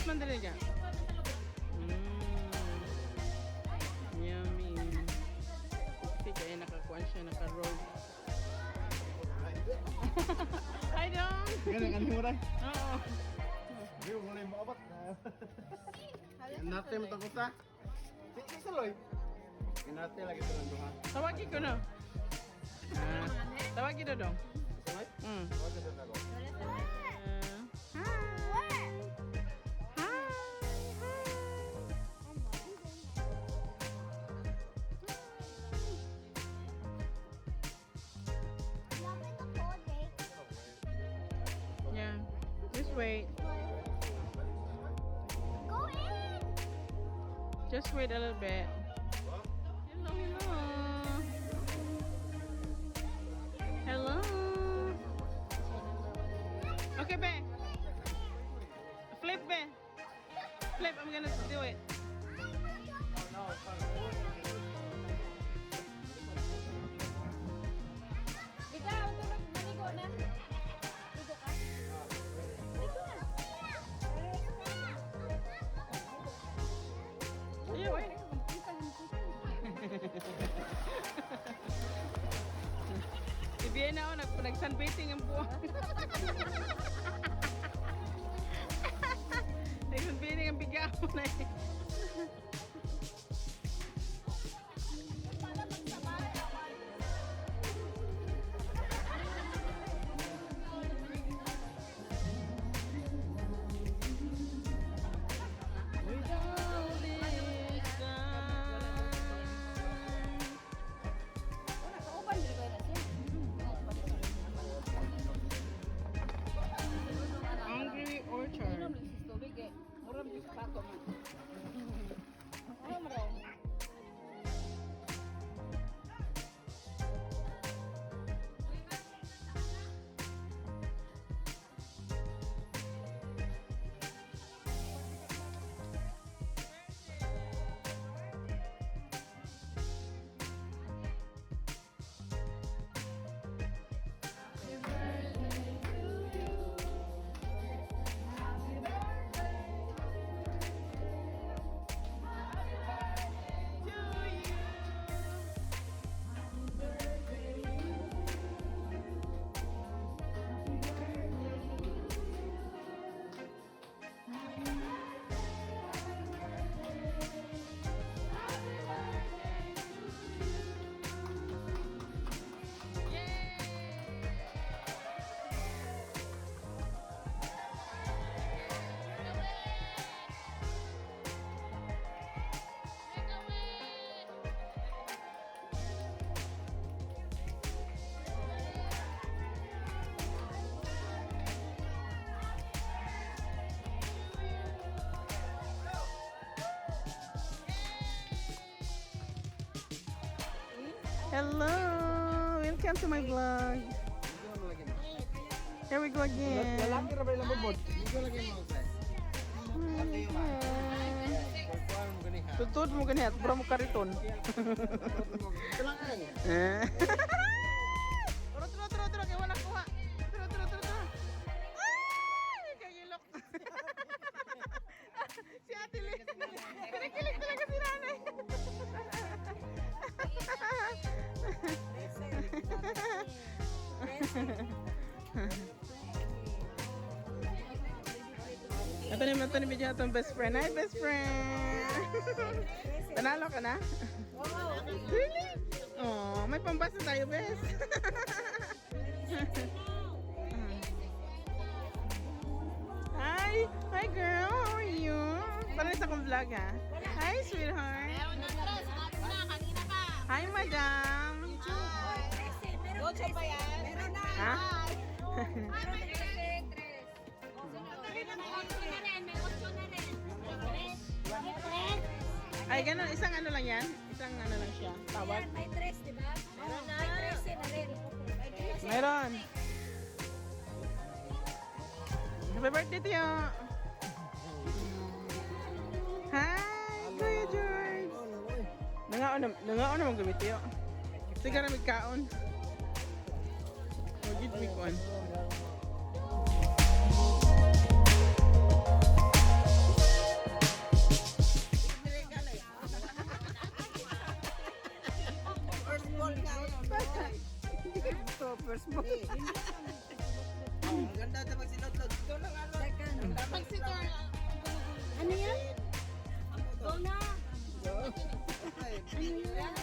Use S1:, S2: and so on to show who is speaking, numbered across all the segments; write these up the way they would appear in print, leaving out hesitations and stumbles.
S1: man dali ka. Yummy. Okay, kaya nakakuan siya, naka-roll. Hi, Dong!
S2: Ganun, ano mo rin?
S1: Oo.
S2: Hindi mo muna yung maabat. Natin mo takot ha? Sige, saloy. Natin lagi ito lang doon.
S1: Tawagin ko na. Tawagin na, Dong.
S2: Saloy?
S1: Mm.
S2: Huwag ka doon ako.
S1: Yeah. Just wait.
S3: Go in!
S1: Just wait a little bit. Hello, hello. Hello. Okay, Ben. Flip, Ben. Flip, I'm gonna do it.
S3: Ikaw, maligo na. Ligo ka? Ligo na.
S1: Ayaw eh. Si Vienna ako, nag-sunbathing ang buwan. Nag-sunbathing ang bigyan mo na eh. Angry Orchard. Hello, welcome to my vlog. Here we go again.
S2: Lalaki na ba yung lambot? Hindi ko lagi mo sa.
S1: Tutod mo ganyan, pura mo kariton.
S2: Kailangan.
S1: Turo, kaya wala kuha. Turo. Ay, kagilok. Si Ate Lee. Kinikilig talaga si nanay. Ito ni Bidya itong best friend. Hi, best friend! Panalo ka na? Really? Oh, may pambasa tayo, best. Hi girl, how are you? Parang sa akong vlog ha. Hi, sweetheart. Hi, madam.
S3: Gocho pa yan? Meron na.
S1: Ha? Ay, ganun. Isang ano lang yan? Isang ano lang siya. Tawag?
S3: May dress, di ba? Meron na. May dress na rin.
S1: Meron. Happy birthday to you. Hi, Kuya George. Nangaon naman gamit yun. Sige na magkaon. Magid mi kuan. followers mo.
S2: Ang ganda ito magsilot-lot. Ito lang ano.
S3: Second.
S1: Pag si Tor,
S3: Ano yan? Go na.
S2: Ay,
S3: Ano yan?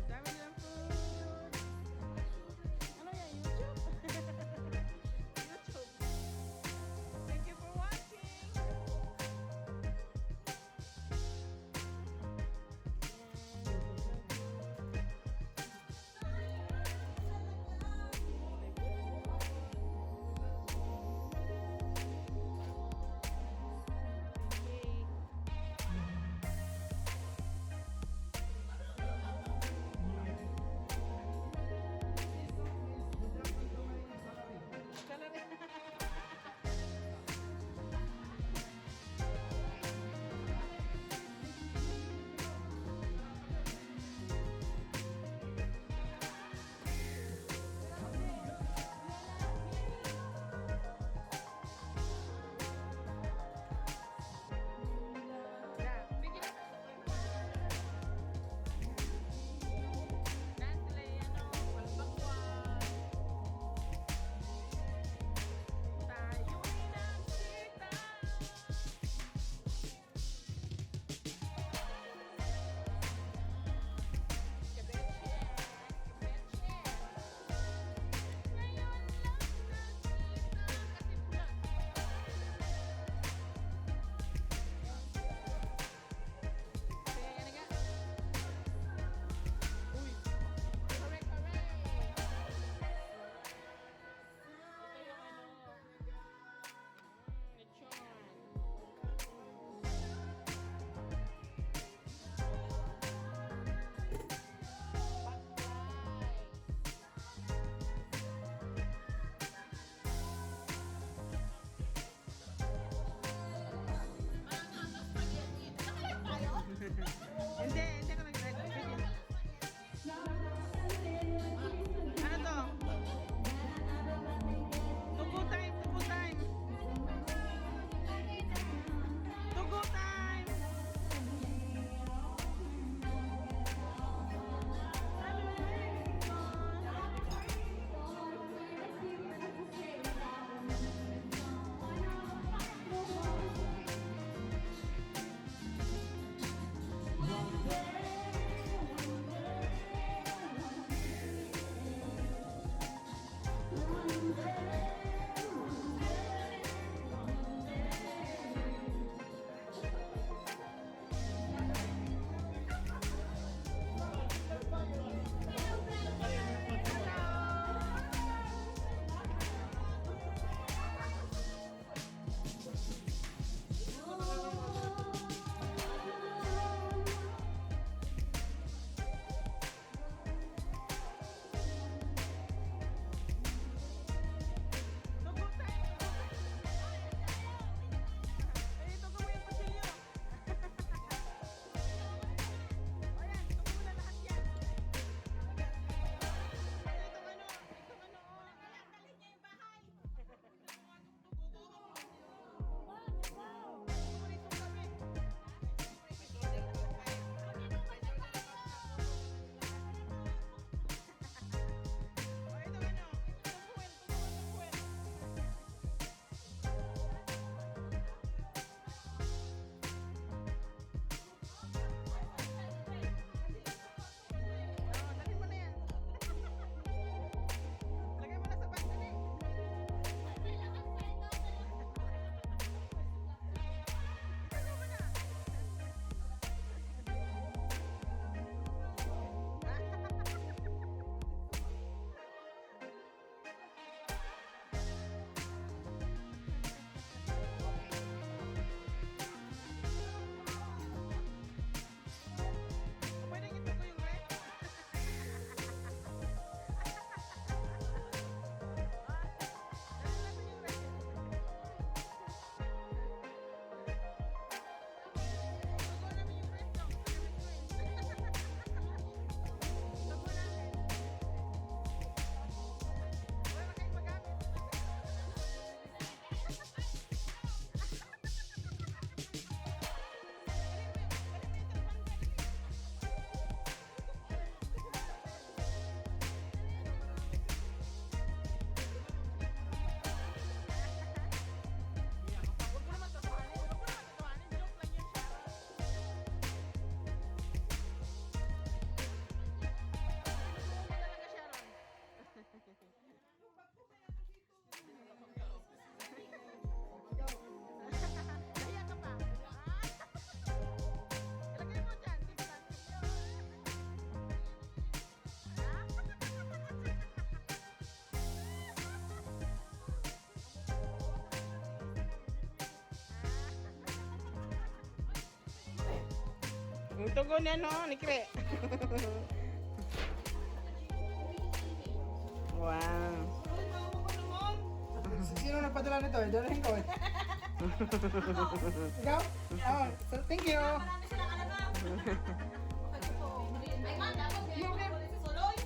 S1: dami nilang food. Ano yan, YouTube? YouTube. Thank you for watching. Ang tugon niya, no? Ni Kre. Wow.
S2: Sino nagpadala nito? Dalahin ko eh. Ikaw? Oh, so thank you.
S3: Marami silang alam. Ay, man, dapat si Soloy.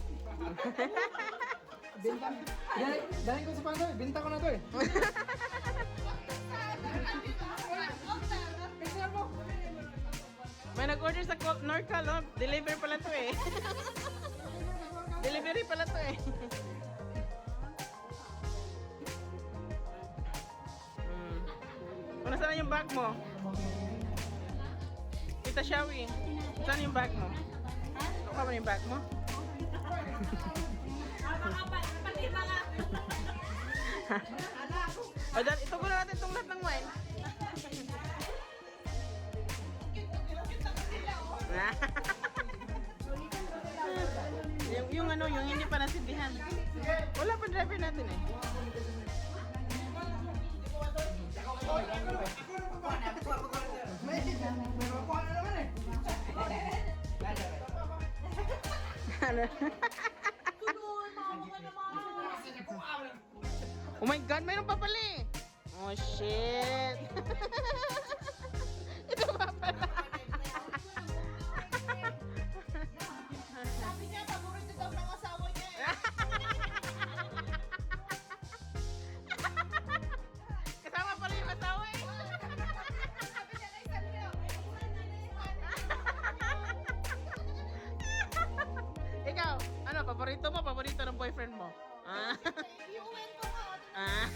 S2: Binta. Dalahin ko sa pando eh. Binta ko na to eh.
S1: May nag-order sa Norcal, no? Deliver pala to eh. Delivery pala to eh. Kung nasaan yung bag mo? Tita Shawi, saan yung bag mo? Ano ba yung bag mo? O, ito ko na natin itong lahat ng wine. yung ano, yung hindi pa nasindihan. Wala pa driver natin eh.
S2: May makuha na naman eh.
S1: Ano? Oh my God, mayroon pa pala eh. Oh shit. Ito pa pala.
S3: Sabi niya, paborito daw ng asawa niya eh.
S1: Kasama pala yung asawa eh.
S3: Sabi niya, naisan niyo.
S1: Ikaw, ano, paborito mo? Paborito ng boyfriend mo? Ah.
S3: Iuwin ko nga.
S1: Ah.